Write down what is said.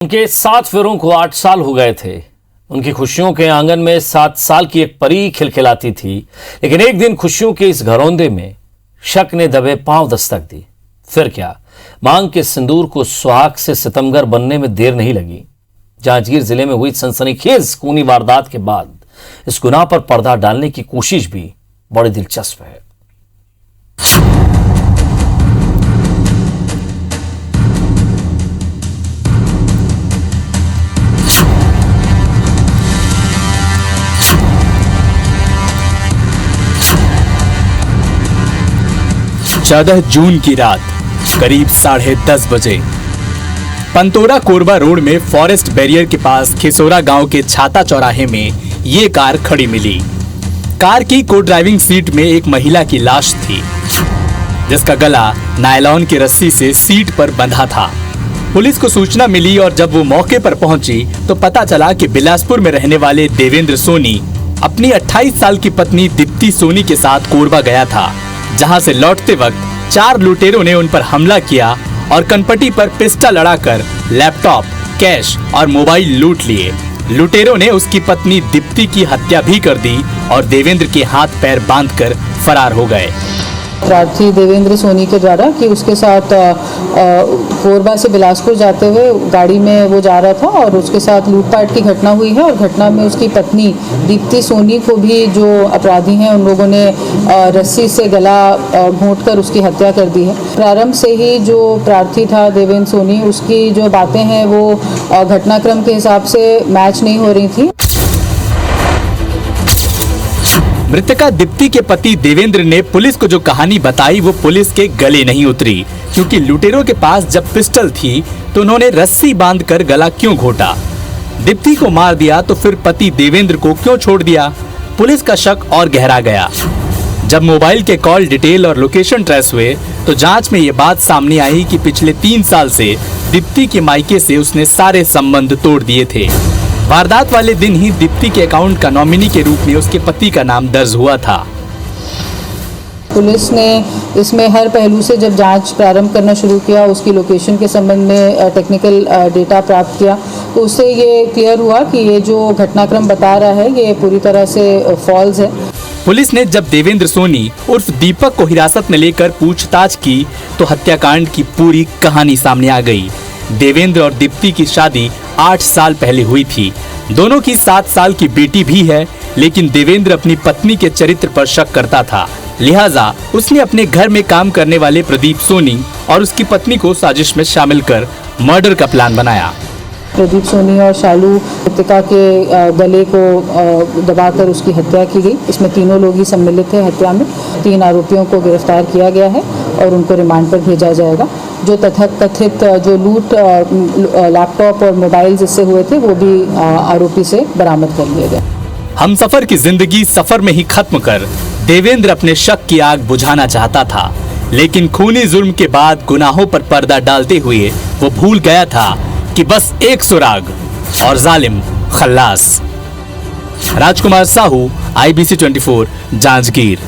उनके 7 फेरों को 8 साल हो गए थे। उनकी खुशियों के आंगन में 7 साल की एक परी खिलखिलाती थी। लेकिन एक दिन खुशियों के इस घरौंदे में शक ने दबे पांव दस्तक दी। फिर क्या, मांग के सिंदूर को सुहाग से सितमगर बनने में देर नहीं लगी। जांजगीर जिले में हुई सनसनीखेज खूनी वारदात के बाद इस गुनाह पर पर्दा डालने की कोशिश भी बड़ी दिलचस्प है। चौदह जून की रात करीब 10:30 बजे पंतोरा कोरबा रोड में फॉरेस्ट बैरियर के पास खिसोरा गांव के छाता चौराहे में ये कार खड़ी मिली। कार की को ड्राइविंग सीट में एक महिला की लाश थी, जिसका गला नायलॉन की रस्सी से सीट पर बंधा था। पुलिस को सूचना मिली और जब वो मौके पर पहुंची तो पता चला कि बिलासपुर में रहने वाले देवेंद्र सोनी अपनी 28 साल की पत्नी दीप्ति सोनी के साथ कोरबा गया था, जहां से लौटते वक्त 4 लुटेरों ने उन पर हमला किया और कनपट्टी पर पिस्टल लड़ाकर लैपटॉप, कैश और मोबाइल लूट लिए। लुटेरों ने उसकी पत्नी दीप्ति की हत्या भी कर दी और देवेंद्र के हाथ पैर बांधकर फरार हो गए। प्रार्थी देवेंद्र सोनी के द्वारा कि उसके साथ कोरबा से बिलासपुर जाते हुए गाड़ी में वो जा रहा था और उसके साथ लूटपाट की घटना हुई है और घटना में उसकी पत्नी दीप्ति सोनी को भी जो अपराधी हैं उन लोगों ने रस्सी से गला घोंटकर उसकी हत्या कर दी है। प्रारंभ से ही जो प्रार्थी था देवेंद्र सोनी, उसकी जो बातें हैं वो घटनाक्रम के हिसाब से मैच नहीं हो रही थी। मृतका दीप्ति के पति देवेंद्र ने पुलिस को जो कहानी बताई वो पुलिस के गले नहीं उतरी, क्योंकि लुटेरों के पास जब पिस्टल थी तो उन्होंने रस्सी बांधकर गला क्यों घोटा। दीप्ति को मार दिया तो फिर पति देवेंद्र को क्यों छोड़ दिया। पुलिस का शक और गहरा गया। जब मोबाइल के कॉल डिटेल और लोकेशन ट्रेस हुए तो जांच में ये बात सामने आई कि पिछले 3 साल से दीप्ति के मायके से उसने सारे संबंध तोड़ दिए थे। वारदात वाले दिन ही दीप्ति के अकाउंट का नॉमिनी के रूप में उसके पति का नाम दर्ज हुआ था। पुलिस ने इसमें हर पहलू से जब जांच प्रारंभ करना शुरू किया, उसकी लोकेशन के संबंध में टेक्निकल डेटा प्राप्त किया, तो उससे ये क्लियर हुआ कि ये जो घटनाक्रम बता रहा है ये पूरी तरह से फॉल्स है। पुलिस ने जब देवेंद्र सोनी उर्फ दीपक को हिरासत में लेकर पूछताछ की तो हत्याकांड की पूरी कहानी सामने आ गई। देवेंद्र और दीप्ति की शादी 8 साल पहले हुई थी। दोनों की 7 साल की बेटी भी है, लेकिन देवेंद्र अपनी पत्नी के चरित्र पर शक करता था। लिहाजा उसने अपने घर में काम करने वाले प्रदीप सोनी और उसकी पत्नी को साजिश में शामिल कर मर्डर का प्लान बनाया। प्रदीप सोनी और शालू मृतका के गले को दबाकर उसकी हत्या की गई। इसमें तीनों लोग ही सम्मिलित थे हत्या में। 3 आरोपियों को गिरफ्तार किया गया है और उनको रिमांड पर भेजा जाएगा। जो कथित जो लूट लैपटॉप और मोबाइल जिससे हुए थे वो भी आरोपी से बरामद कर लिए गए। हमसफर की जिंदगी सफर में ही खत्म कर देवेंद्र अपने शक की आग बुझाना चाहता था, लेकिन खूनी जुर्म के बाद गुनाहों पर पर्दा डालते हुए वो भूल गया था कि बस एक सुराग और जालिम खल्लास। राजकुमार साहू, IBC 24, जांजगीर।